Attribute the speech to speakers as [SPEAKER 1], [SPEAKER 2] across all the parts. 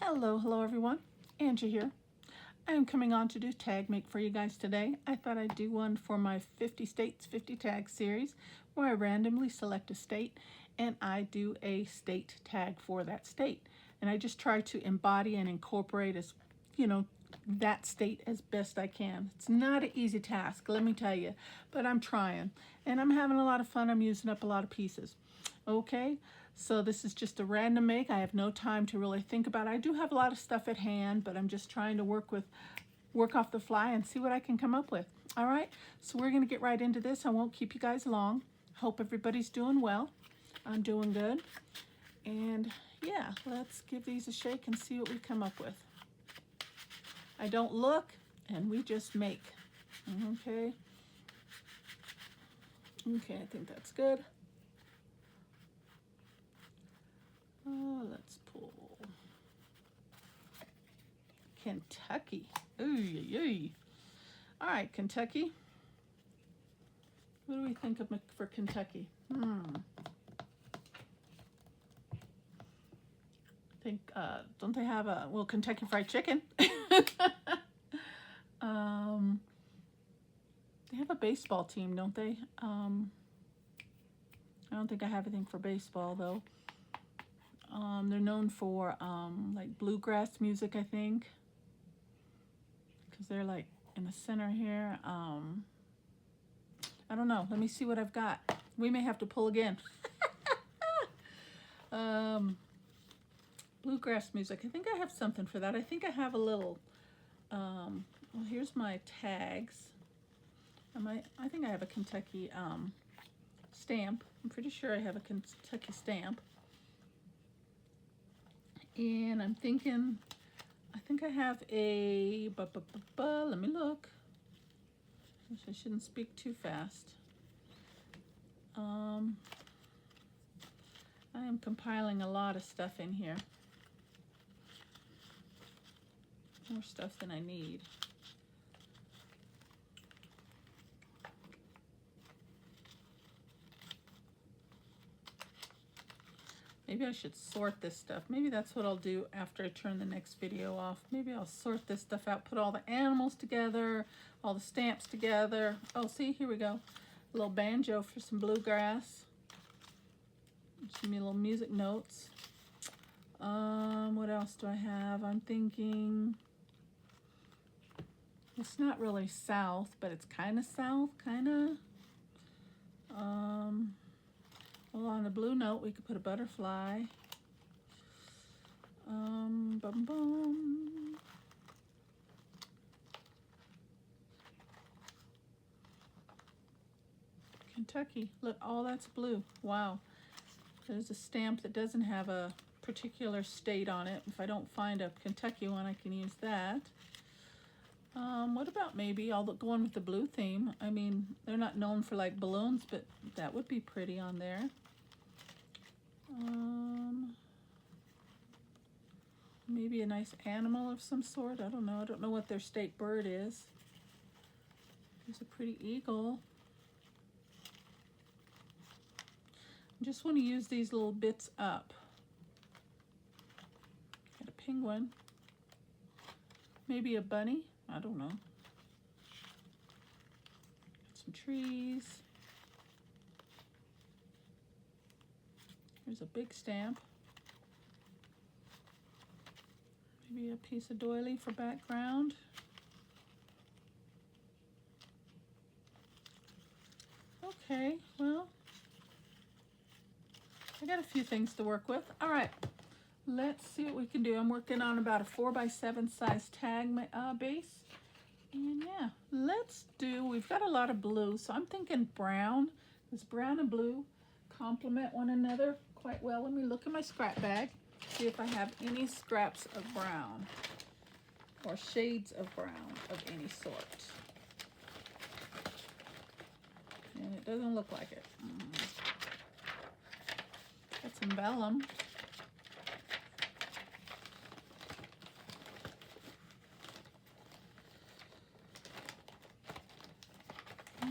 [SPEAKER 1] Hello everyone. Angie here. I am coming on to do tag make for you guys today. I thought I'd do one for my 50 states 50 tag series where I randomly select a state and I do a state tag for that state. And I just try to embody and incorporate that state as best I can. It's not an easy task, let me tell you, but I'm trying and I'm having a lot of fun. I'm using up a lot of pieces. Okay, so this is just a random make. I have no time to really think about it. I do have a lot of stuff at hand, but I'm just trying to work off the fly and see what I can come up with. All right, so we're going to get right into this. I won't keep you guys long. Hope everybody's doing well. I'm doing good. And yeah, let's give these a shake and see what we come up with. I don't look, and we just make. Okay. Okay, I think that's good. Let's pull Kentucky. Ooh. All right, Kentucky. What do we think of for Kentucky? Think don't they have a Kentucky Fried Chicken? They have a baseball team, don't they? I don't think I have anything for baseball though. They're known for like bluegrass music, I think, because they're like in the center here. I don't know. Let me see what I've got. We may have to pull again. Bluegrass music. I think I have something for that. I think I have a little. Well, here's my tags. I think I have a Kentucky stamp. I'm pretty sure I have a Kentucky stamp. And I'm thinking, I think I have a, let me look. I shouldn't speak too fast. I am compiling a lot of stuff in here. More stuff than I need. Maybe I should sort this stuff. Maybe that's what I'll do after I turn the next video off. Maybe I'll sort this stuff out, put all the animals together, all the stamps together. Oh, see, here we go. A little banjo for some bluegrass. Give me little music notes. What else do I have? I'm thinking, it's not really south, but it's kind of south, kind of. Well, on the blue note, we could put a butterfly. Kentucky. Look, all that's blue. Wow. There's a stamp that doesn't have a particular state on it. If I don't find a Kentucky one, I can use that. What about maybe I'll go on with the blue theme. I mean, they're not known for like balloons, but that would be pretty on there. Maybe a nice animal of some sort. I don't know. I don't know what their state bird is. There's a pretty eagle. I just want to use these little bits up. Got a penguin. Maybe a bunny. I don't know. Some trees. Here's a big stamp. Maybe a piece of doily for background. Okay, well, I got a few things to work with. All right, let's see what we can do. I'm working on about a 4x7 size tag base. And yeah, we've got a lot of blue, so I'm thinking brown. This brown and blue complement one another quite well. Let me look in my scrap bag, see if I have any scraps of brown or shades of brown of any sort. And it doesn't look like it. Got some vellum.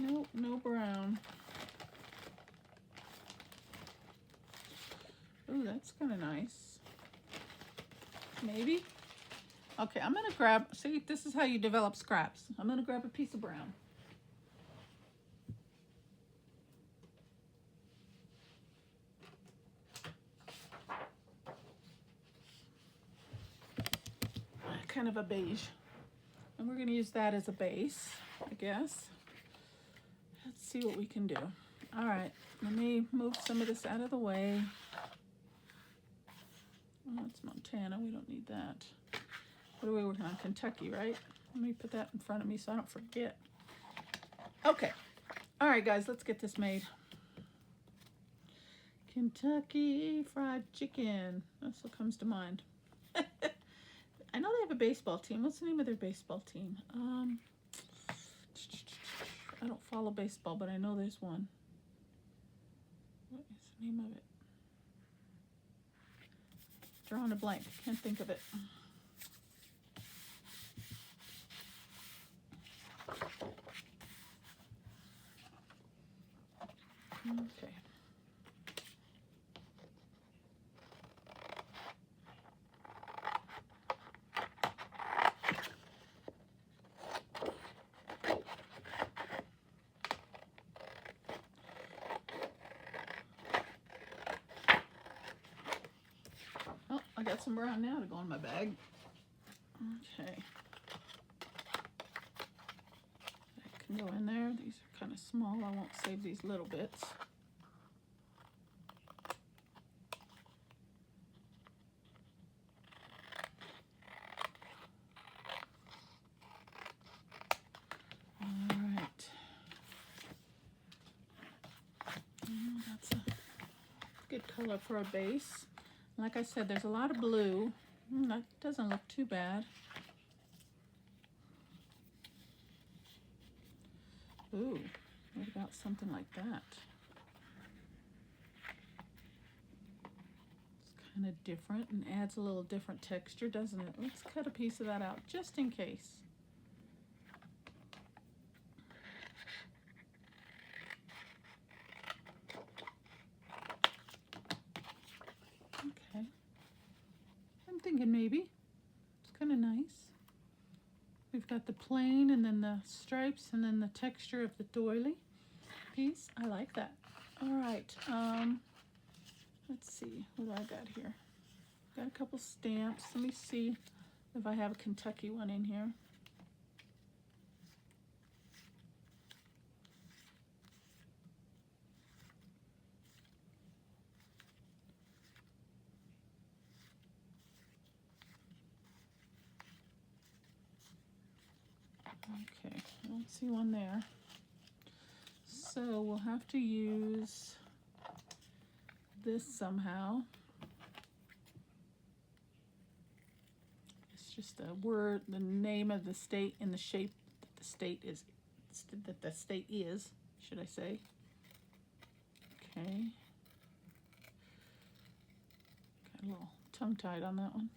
[SPEAKER 1] Nope, no brown. Ooh, that's kind of nice. maybe. Okay, I'm gonna grab, see, this is how you develop scraps. I'm gonna grab a piece of brown. Kind of a beige. And we're gonna use that as a base, I guess. Let's see what we can do. All right, let me move some of this out of the way. Oh, it's Montana, we don't need that. What are we working on? Kentucky, right? Let me put that in front of me so I don't forget. Okay. All right, guys, let's get this made. Kentucky Fried Chicken. That's what comes to mind. I know they have a baseball team. What's the name of their baseball team? I don't follow baseball, but I know there's one. What is the name of it? Drawing a blank. Can't think of it. Okay. Oh, I got some brown now to go in my bag. Okay. That can go in there. These are kind of small. I won't save these little bits. That's a good color for a base. Like I said, there's a lot of blue. That doesn't look too bad. Ooh, what about something like that? It's kind of different and adds a little different texture, doesn't it? Let's cut a piece of that out just in case. Okay. I'm thinking maybe. It's kind of nice. We've got the plain and then the stripes and then the texture of the doily piece. I like that. All right. Let's see. What do I got here? Got a couple stamps. Let me see if I have a Kentucky one in here. Okay, I don't see one there. So we'll have to use this somehow. It's just a word, the name of the state and the shape that the state is, should I say. Okay. Got a little tongue-tied on that one.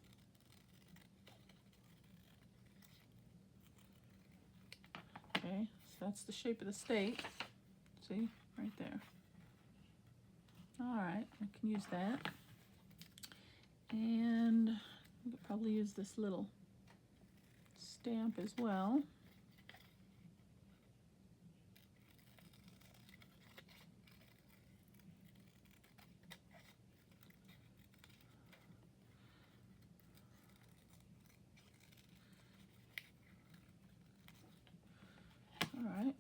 [SPEAKER 1] Okay, so that's the shape of the state. See, right there. All right, I can use that. And I could probably use this little stamp as well. All right.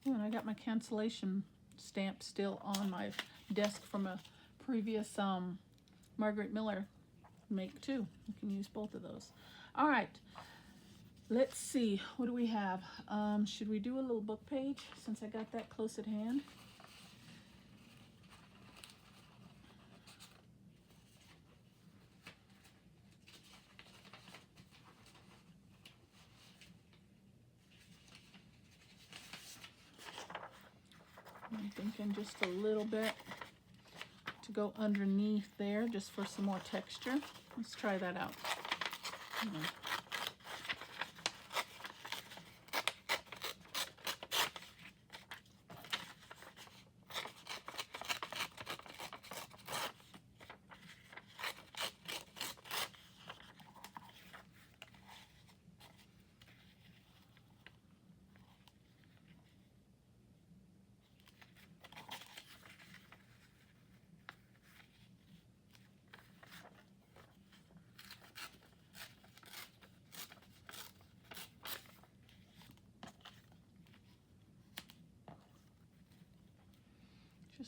[SPEAKER 1] Oh, and I got my cancellation stamp still on my desk from a previous Margaret Miller make too. You can use both of those. All right. Let's see. What do we have? Should we do a little book page since I got that close at hand? I'm thinking just a little bit to go underneath there just for some more texture. Let's try that out.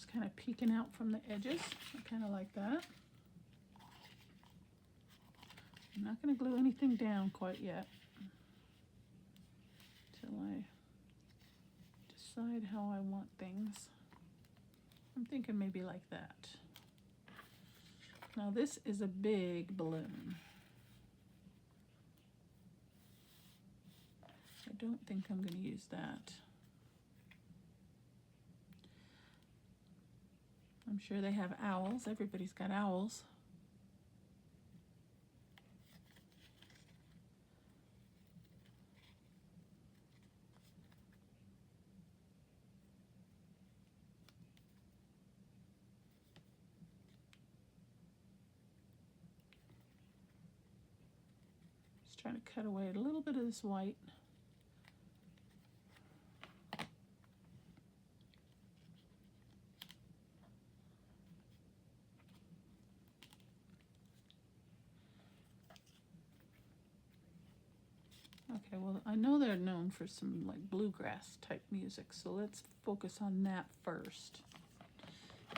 [SPEAKER 1] just kind of peeking out from the edges. I kind of like that. I'm not going to glue anything down quite yet till I decide how I want things. I'm thinking maybe like that. Now this is a big balloon. I don't think I'm going to use that. I'm sure they have owls. Everybody's got owls. Just trying to cut away a little bit of this white. Okay, well, I know they're known for some like bluegrass type music, so let's focus on that first.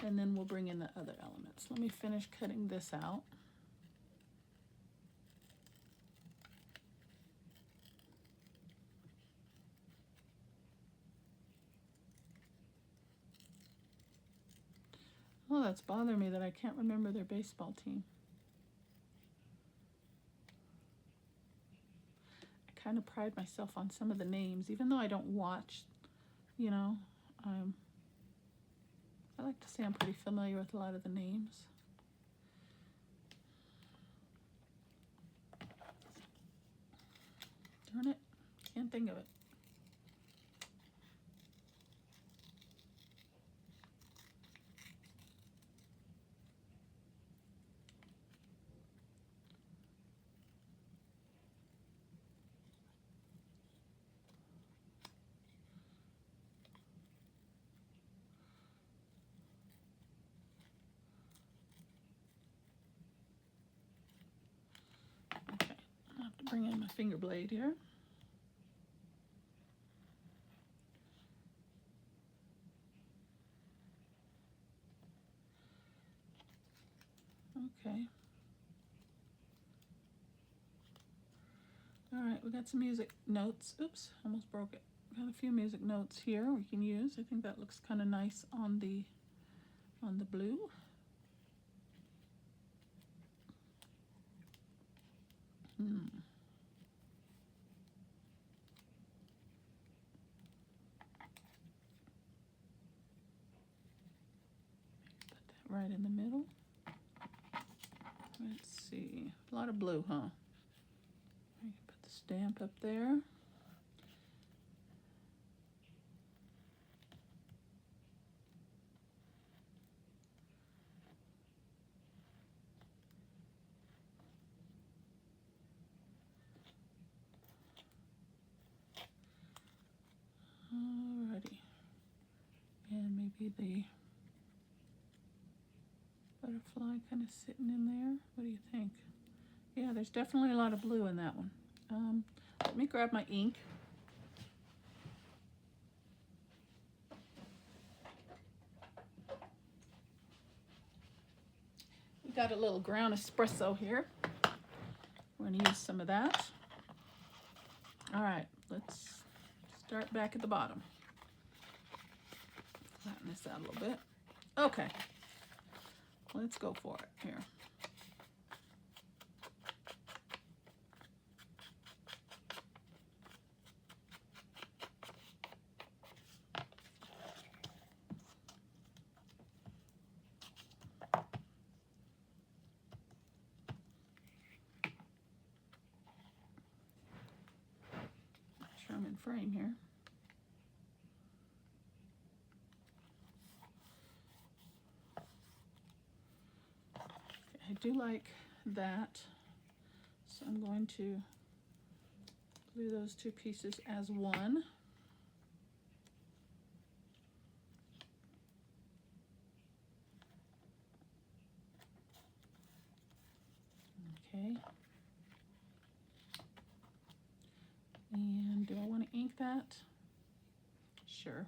[SPEAKER 1] And then we'll bring in the other elements. Let me finish cutting this out. Oh, that's bothering me that I can't remember their baseball team. I kind of pride myself on some of the names, even though I don't watch, you know. I like to say I'm pretty familiar with a lot of the names. Darn it, can't think of it. Okay, I'll have to bring in my finger blade here. Okay. All right, we got some music notes. Oops, almost broke it. Got a few music notes here we can use. I think that looks kind of nice on the blue. Put that right in the middle. Let's see, a lot of blue, huh? I can put the stamp up there. Alrighty, and maybe the butterfly kind of sitting in there. What do you think? Yeah, there's definitely a lot of blue in that one. Let me grab my ink. We got a little ground espresso here. We're going to use some of that. All right, let's start back at the bottom. Flatten this out a little bit. Okay, let's go for it here. Make sure I'm in frame here. I do like that, so I'm going to glue those two pieces as one. Okay. And do I want to ink that? Sure.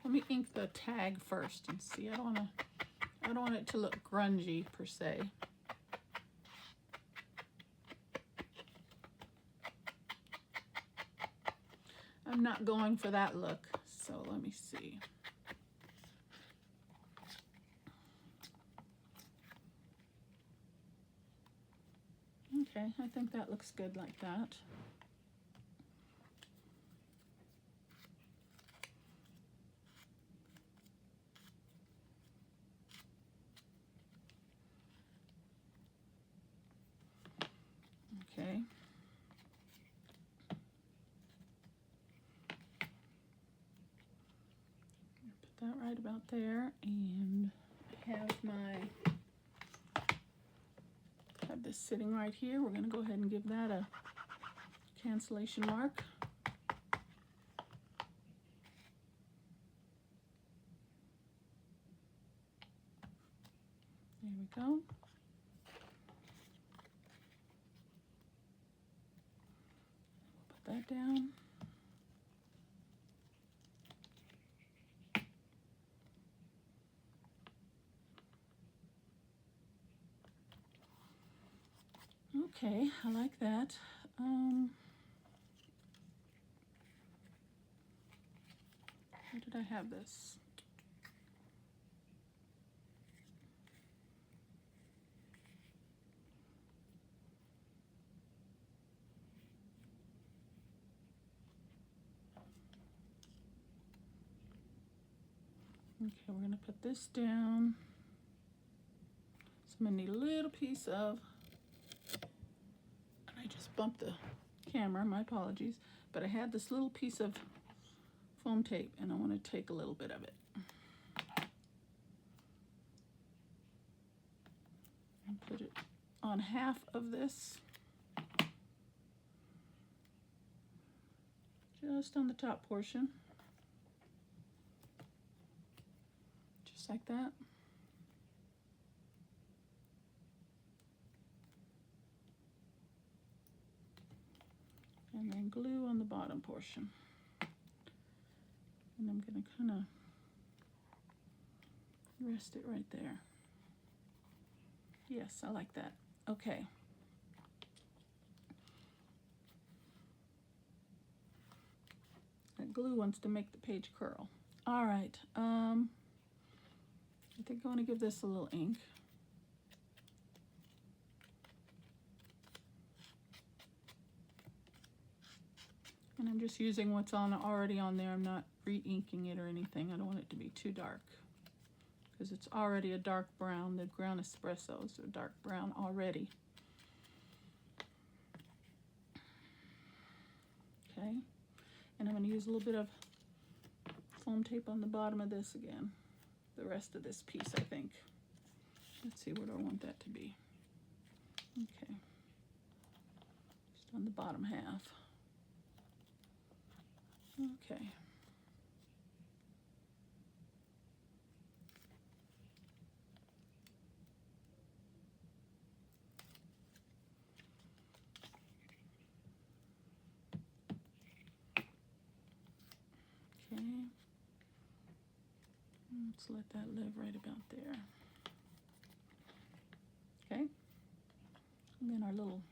[SPEAKER 1] Let me ink the tag first and see. I don't want it to look grungy per se. I'm not going for that look, so let me see. Okay, I think that looks good like that. Okay. Put that right about there, and I have this sitting right here. We're going to go ahead and give that a cancellation mark. There we go. Put that down. Okay, I like that. Where did I have this? Okay, we're going to put this down. So I'm going to need a little piece of, and I just bumped the camera, my apologies, but I had this little piece of foam tape and I want to take a little bit of it and put it on half of this, just on the top portion, just like that. And then glue on the bottom portion. And I'm going to kind of rest it right there. Yes, I like that. Okay. That glue wants to make the page curl. All right. I think I want to give this a little ink. And I'm just using what's already on there. I'm not re-inking it or anything. I don't want it to be too dark because it's already a dark brown. The ground espressos are dark brown already. Okay, and I'm going to use a little bit of foam tape on the bottom of this again. The rest of this piece, I think. Let's see, where do I want that to be? Okay, just on the bottom half. Okay. Okay. Let's let that live right about there. Okay. And then our little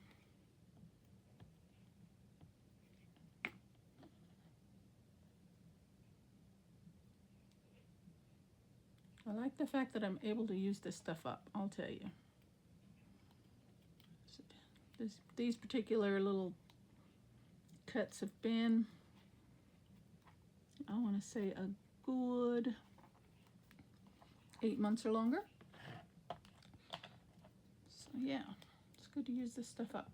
[SPEAKER 1] I like the fact that I'm able to use this stuff up, I'll tell you. These particular little cuts have been, I want to say, a good 8 months or longer. So yeah, it's good to use this stuff up.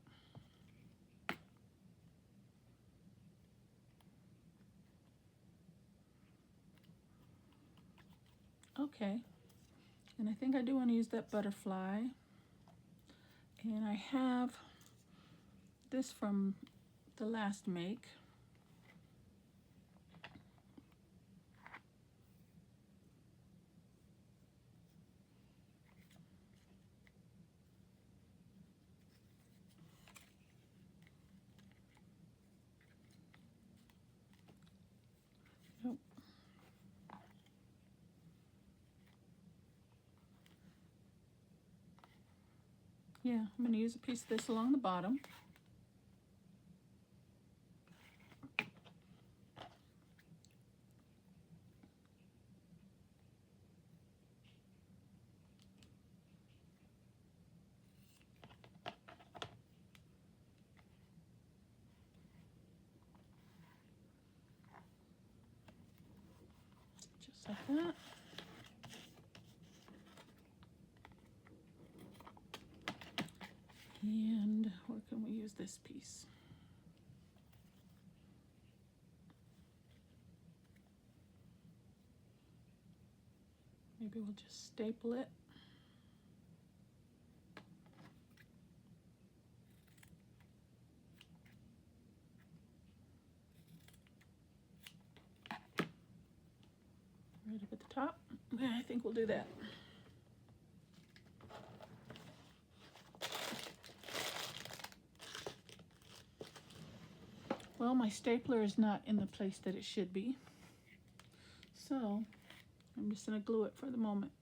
[SPEAKER 1] Okay, and I think I do want to use that butterfly. And I have this from the last make. Nope. Yeah, I'm going to use a piece of this along the bottom. Just like that. And where can we use this piece? Maybe we'll just staple it. Right up at the top. Yeah, I think we'll do that. Well, my stapler is not in the place that it should be, so I'm just going to glue it for the moment.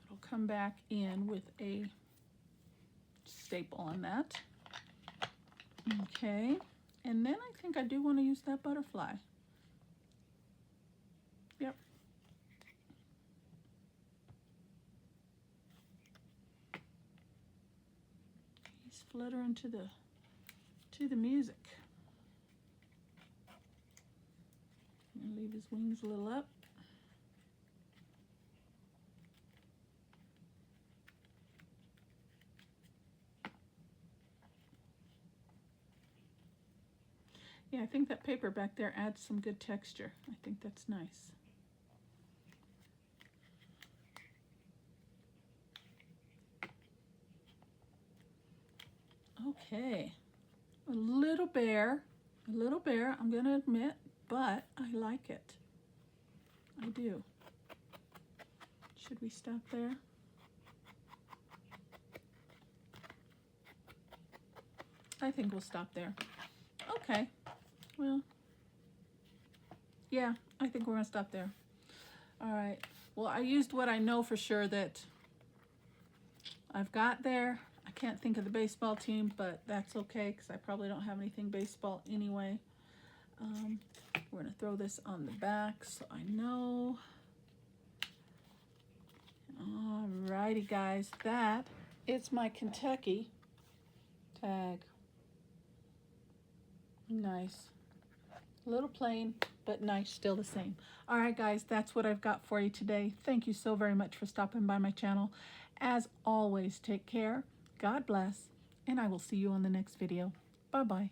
[SPEAKER 1] It'll come back in with a staple on that. Okay, and then I think I do want to use that butterfly. Yep. He's fluttering to the music. And leave his wings a little up. Yeah, I think that paper back there adds some good texture. I think that's nice. Okay, a little bare, I'm gonna admit, but I like it. I do. Should we stop there? I think we'll stop there. Okay, well, yeah, I think we're gonna stop there. All right, well, I used what I know for sure that I've got there. I can't think of the baseball team, but that's okay because I probably don't have anything baseball anyway. We're gonna throw this on the back so I know. Alrighty guys, that is my Kentucky tag. Nice. A little plain, but nice still the same. Alright guys, that's what I've got for you today. Thank you so very much for stopping by my channel. As always, take care, God bless, and I will see you on the next video. Bye-bye.